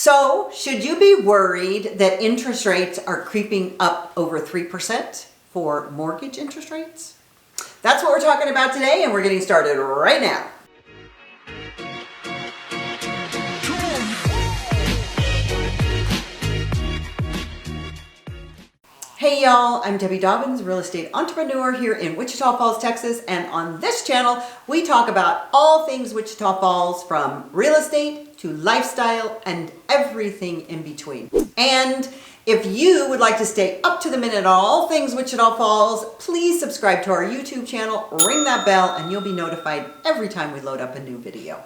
So, should you be worried that interest rates are creeping up over 3% for mortgage interest rates? That's what we're talking about today, and we're getting started right now. Hey y'all, I'm Debbie Dobbins, real estate entrepreneur here in Wichita Falls, Texas, and on this channel, we talk about all things Wichita Falls, from real estate to lifestyle and everything in between. And if you would like to stay up to the minute on all things Wichita Falls, please subscribe to our YouTube channel, ring that bell, and you'll be notified every time we load up a new video.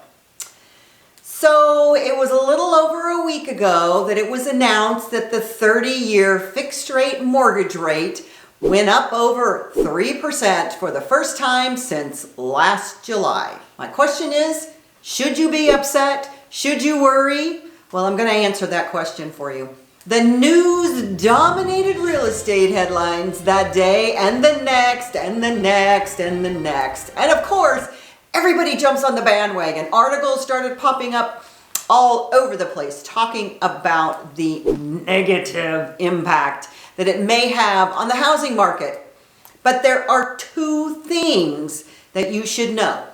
So it was a little over a week ago that it was announced that the 30-year fixed rate mortgage rate went up over 3% for the first time since last July. My question is, should you be upset? Should you worry? Well, I'm going to answer that question for you. The news dominated real estate headlines that day, and the next, and the next, and the next. And of course, everybody jumps on the bandwagon. Articles started popping up all over the place talking about the negative impact that it may have on the housing market. But there are two things that you should know.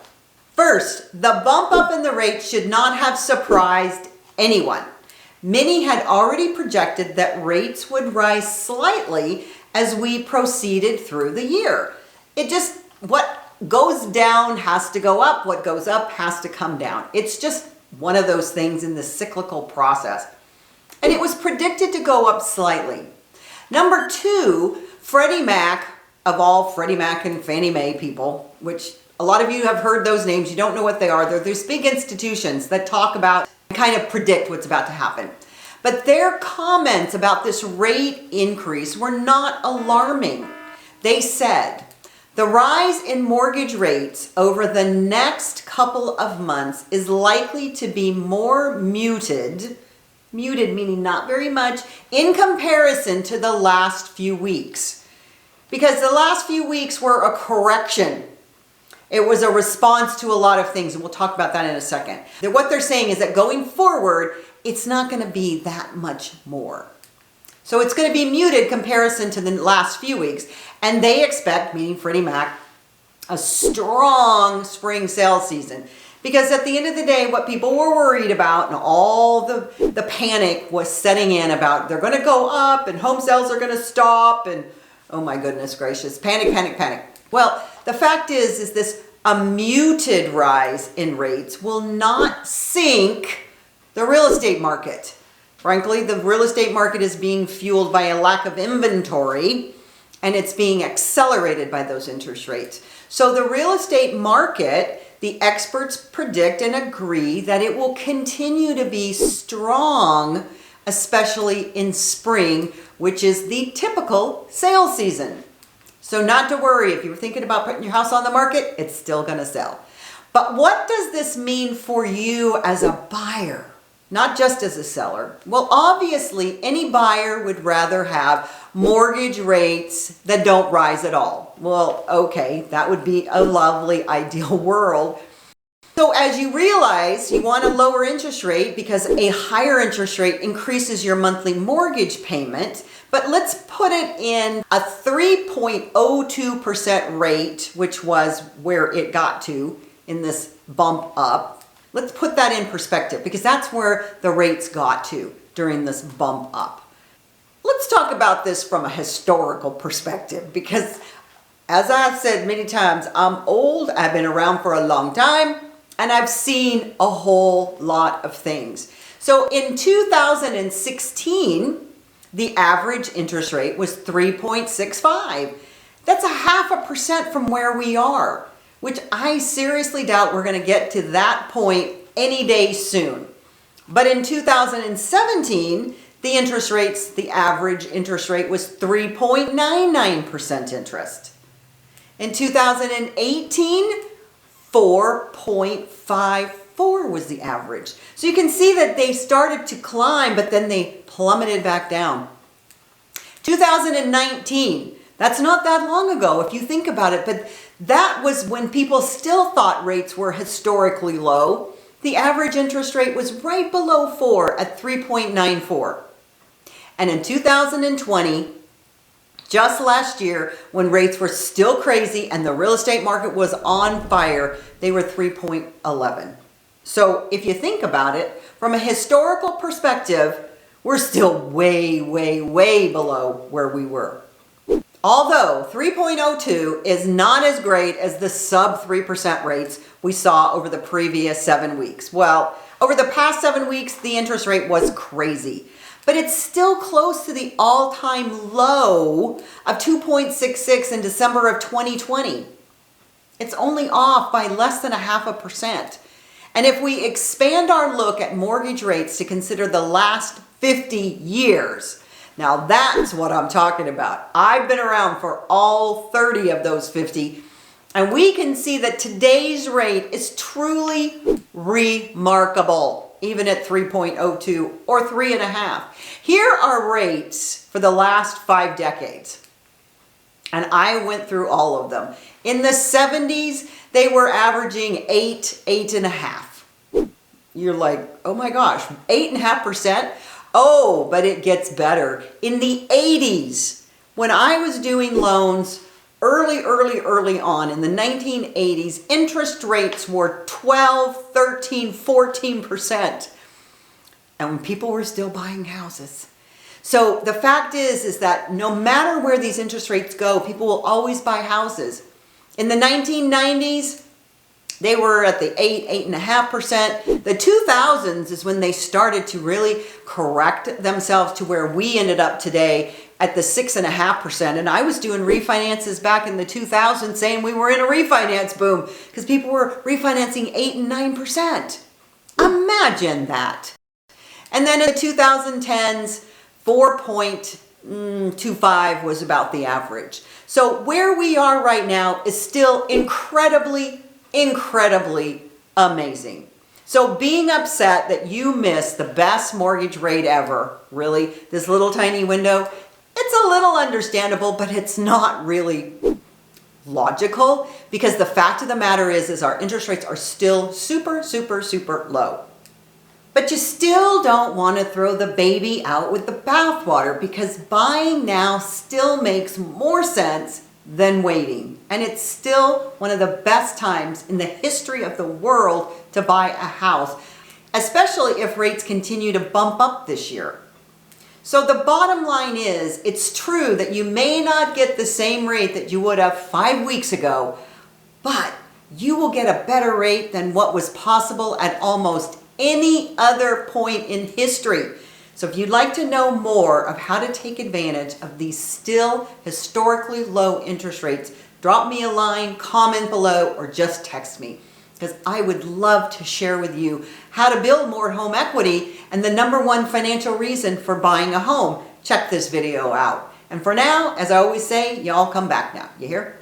First, the bump up in the rate should not have surprised anyone. Many had already projected that rates would rise slightly as we proceeded through the year. What goes down has to go up. What goes up has to come down. It's just one of those things in the cyclical process. And it was predicted to go up slightly. Number two, Freddie Mac, of all Freddie Mac and Fannie Mae people, which a lot of you have heard those names, you don't know what they are. They're these big institutions that talk about, kind of predict what's about to happen. But their comments about this rate increase were not alarming. They said, the rise in mortgage rates over the next couple of months is likely to be more muted meaning not very much, in comparison to the last few weeks. Because the last few weeks were a correction. It was a response to a lot of things, and we'll talk about that in a second. What they're saying is that going forward, it's not going to be that much more. So it's going to be muted comparison to the last few weeks. And they expect, meaning Freddie Mac, a strong spring sales season. Because at the end of the day, what people were worried about and all the panic was setting in about they're going to go up and home sales are going to stop and oh my goodness gracious, panic, panic, panic. Well, the fact is this a muted rise in rates will not sink the real estate market. Frankly, the real estate market is being fueled by a lack of inventory, and it's being accelerated by those interest rates. So the real estate market, the experts predict and agree that it will continue to be strong, especially in spring, which is the typical sales season. So not to worry, if you were thinking about putting your house on the market, it's still going to sell. But what does this mean for you as a buyer? Not just as a seller. Well, obviously, any buyer would rather have mortgage rates that don't rise at all. Well, okay, that would be a lovely, ideal world. So as you realize, you want a lower interest rate because a higher interest rate increases your monthly mortgage payment. But let's put it in a 3.02% rate, which was where it got to in this bump up. Let's put that in perspective because that's where the rates got to during this bump up. Let's talk about this from a historical perspective because, as I've said many times, I'm old, I've been around for a long time, and I've seen a whole lot of things. So in 2016, the average interest rate was 3.65. That's 0.5% from where we are, which I seriously doubt we're going to get to that point any day soon. But in 2017, the average interest rate was 3.99% interest. In 2018, 4.54 was the average. So you can see that they started to climb, but then they plummeted back down. 2019, that's not that long ago if you think about it, but that was when people still thought rates were historically low. the average interest rate was right below 4 at 3.94. And in 2020, just last year, when rates were still crazy and the real estate market was on fire, they were 3.11. So if you think about it, from a historical perspective, we're still way, way, way below where we were. Although 3.02 is not as great as the sub 3% rates we saw over the previous 7 weeks. Well, over the past 7 weeks, the interest rate was crazy, but it's still close to the all-time low of 2.66 in December of 2020. It's only off by less than 0.5%. And if we expand our look at mortgage rates to consider the last 50 years, now that's what I'm talking about. I've been around for all 30 of those 50, and we can see that today's rate is truly remarkable, even at 3.02 or 3.5. Here are rates for the last 5 decades, and I went through all of them. In the 70s, they were averaging 8.5. You're like, oh my gosh, 8.5%? Oh, but it gets better. In the 80s, when I was doing loans early on in the 1980s, interest rates were 12, 13, 14%. And when people were still buying houses. So the fact is that no matter where these interest rates go, people will always buy houses. In the 1990s, they were at the 8.5%. The 2000s is when they started to really correct themselves to where we ended up today at the 6.5%. And I was doing refinances back in the 2000s saying we were in a refinance boom because people were refinancing 8 and 9%. Imagine that. And then in the 2010s, 4.25 was about the average. So where we are right now is still incredibly amazing. So being upset that you missed the best mortgage rate ever, really, this little tiny window, it's a little understandable, but it's not really logical because the fact of the matter is our interest rates are still super low. But you still don't want to throw the baby out with the bathwater because buying now still makes more sense than waiting. And it's still one of the best times in the history of the world to buy a house, especially if rates continue to bump up this year. So the bottom line is, it's true that you may not get the same rate that you would have 5 weeks ago, but you will get a better rate than what was possible at almost any other point in history. So if you'd like to know more of how to take advantage of these still historically low interest rates, drop me a line, comment below, or just text me. Because I would love to share with you how to build more home equity and the #1 financial reason for buying a home. Check this video out. And for now, as I always say, y'all come back now. You hear?